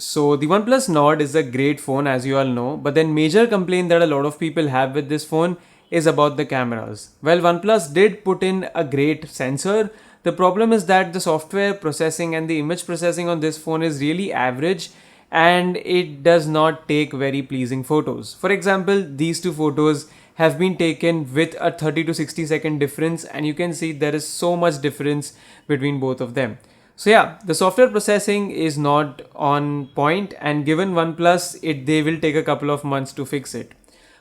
So the OnePlus Nord is a great phone as you all know, but then major complaint that a lot of people have with this phone is about the cameras. Well, OnePlus did put in a great sensor. The problem is that the software processing and the image processing on this phone is really average and it does not take very pleasing photos. For example, these two photos have been taken with a 30 to 60-second difference and you can see there is so much difference between both of them. So yeah, the software processing is not on point and given OnePlus, they will take a couple of months to fix it.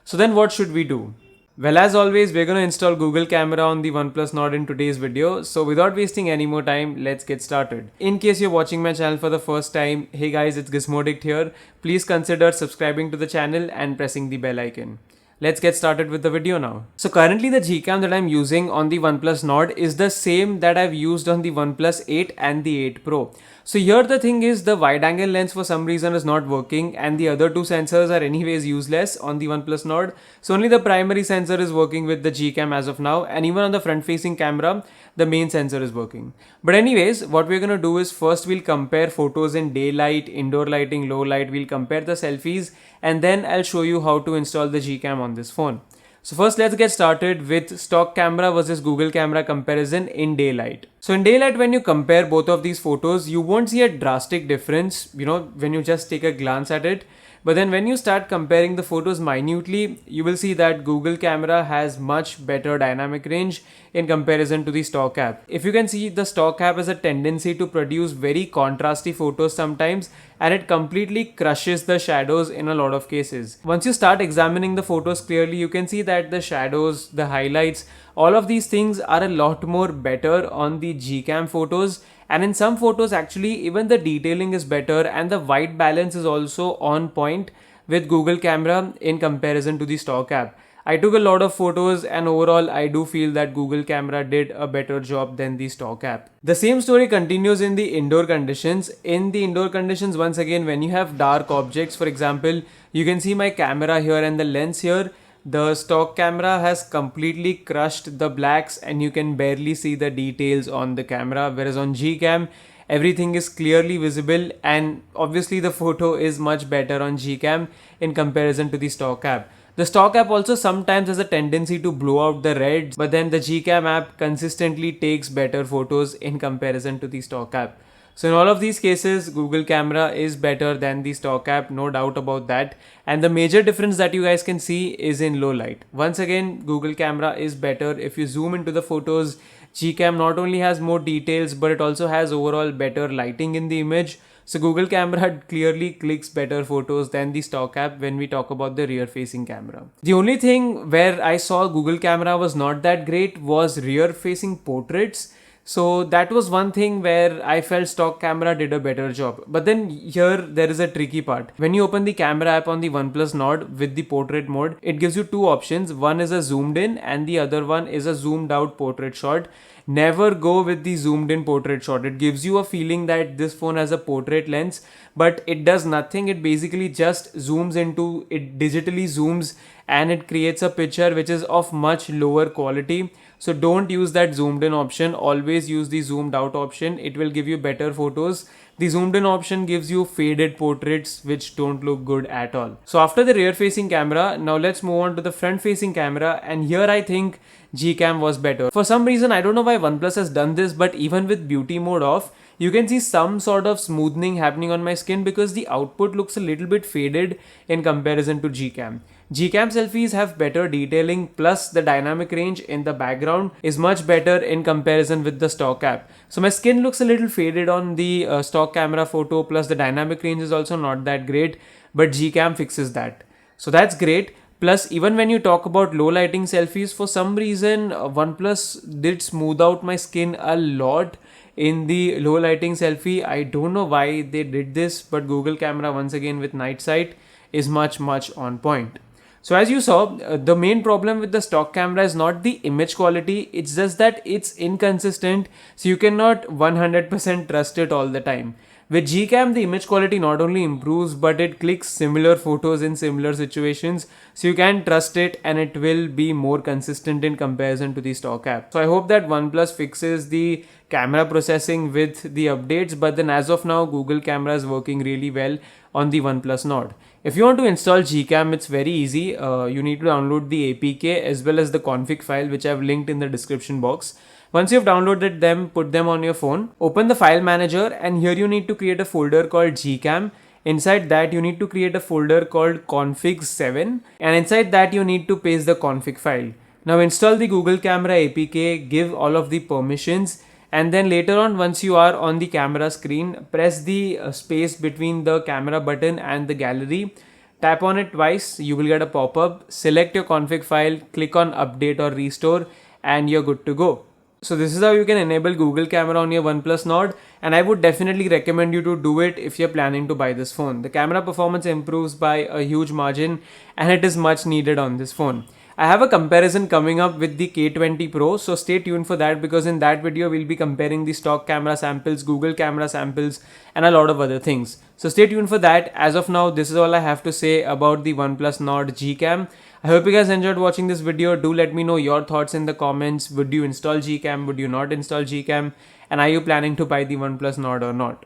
So then what should we do? Well, as always, we're going to install Google Camera on the OnePlus Nord in today's video. So without wasting any more time, let's get started. In case you're watching my channel for the first time, hey guys, it's Gizmodict here. Please consider subscribing to the channel and pressing the bell icon. Let's get started with the video now. So currently the Gcam that I'm using on the OnePlus Nord is the same that I've used on the OnePlus 8 and the 8 Pro. So here the thing is the wide angle lens for some reason is not working and the other two sensors are anyways useless on the OnePlus Nord. So only the primary sensor is working with the Gcam as of now, and even on the front facing camera the main sensor is working. But anyways, what we're gonna do is first we'll compare photos in daylight, indoor lighting, low light, we'll compare the selfies and then I'll show you how to install the Gcam on this phone. So first let's get started with stock camera versus Google camera comparison in daylight. So in daylight when you compare both of these photos, you won't see a drastic difference, when you just take a glance at it. But then when you start comparing the photos minutely, you will see that Google camera has much better dynamic range in comparison to the stock app. If you can see, the stock app has a tendency to produce very contrasty photos sometimes and it completely crushes the shadows in a lot of cases. Once you start examining the photos clearly, you can see that the shadows, the highlights, all of these things are a lot more better on the Gcam photos. And in some photos actually even the detailing is better and the white balance is also on point with Google camera in comparison to the stock app. I took a lot of photos and overall I do feel that Google camera did a better job than the stock app. The same story continues in the indoor conditions. In the indoor conditions, once again, when you have dark objects, for example, you can see my camera here and the lens here. The stock camera has completely crushed the blacks and you can barely see the details on the camera, whereas on Gcam everything is clearly visible and obviously the photo is much better on Gcam in comparison to the stock app. The stock app also sometimes has a tendency to blow out the reds, but then the Gcam app consistently takes better photos in comparison to the stock app. So in all of these cases, Google camera is better than the stock app, no doubt about that. And the major difference that you guys can see is in low light. Once again, Google camera is better. If you zoom into the photos, Gcam not only has more details, but it also has overall better lighting in the image. So Google camera clearly clicks better photos than the stock app when we talk about the rear facing camera. The only thing where I saw Google camera was not that great was rear facing portraits. So that was one thing where I felt stock camera did a better job. But then here there is a tricky part. When you open the camera app on the OnePlus Nord with the portrait mode, it gives you two options. One is a zoomed in and the other one is a zoomed out portrait shot. Never go with the zoomed in portrait shot. It gives you a feeling that this phone has a portrait lens, but it does nothing. It basically just zooms into, it digitally zooms and it creates a picture which is of much lower quality. So don't use that zoomed in option, always use the zoomed out option. It will give you better photos. The zoomed in option gives you faded portraits which don't look good at all. So after the rear facing camera, now let's move on to the front facing camera, and here I think Gcam was better. For some reason, I don't know why OnePlus has done this, but even with beauty mode off, you can see some sort of smoothing happening on my skin because the output looks a little bit faded in comparison to Gcam. Gcam selfies have better detailing, plus the dynamic range in the background is much better in comparison with the stock app. So my skin looks a little faded on the stock camera photo, plus the dynamic range is also not that great, but Gcam fixes that. So that's great. Plus, even when you talk about low lighting selfies, for some reason OnePlus did smooth out my skin a lot in the low lighting selfie. I don't know why they did this, but Google camera once again with night sight is much on point. So as you saw, the main problem with the stock camera is not the image quality, it's just that it's inconsistent, so you cannot 100% trust it all the time. With Gcam, the image quality not only improves, but it clicks similar photos in similar situations, so you can trust it and it will be more consistent in comparison to the stock app. So I hope that OnePlus fixes the camera processing with the updates, but then as of now, Google Camera is working really well on the OnePlus Nord. If you want to install Gcam, it's very easy. You need to download the APK as well as the config file, which I've linked in the description box. Once you've downloaded them, put them on your phone, open the file manager, and here you need to create a folder called Gcam. Inside that, you need to create a folder called config7, and inside that, you need to paste the config file. Now install the Google Camera APK, give all of the permissions, and then later on, once you are on the camera screen, press the space between the camera button and the gallery. Tap on it twice, you will get a pop-up. Select your config file, click on update or restore, and you're good to go. So this is how you can enable Google Camera on your OnePlus Nord, and I would definitely recommend you to do it if you're planning to buy this phone. The camera performance improves by a huge margin and it is much needed on this phone. I have a comparison coming up with the K20 Pro, so stay tuned for that, because in that video we'll be comparing the stock camera samples, Google Camera samples, and a lot of other things. So stay tuned for that. As of now, this is all I have to say about the OnePlus Nord Gcam. I hope you guys enjoyed watching this video. Do let me know your thoughts in the comments. Would you install Gcam? Would you not install Gcam? And are you planning to buy the OnePlus Nord or not?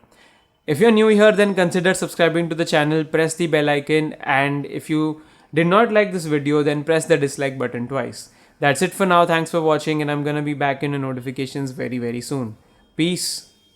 If you're new here, then consider subscribing to the channel, press the bell icon, and if you did not like this video, then press the dislike button twice. That's it for now. Thanks for watching, and I'm gonna be back in the notifications very soon. Peace.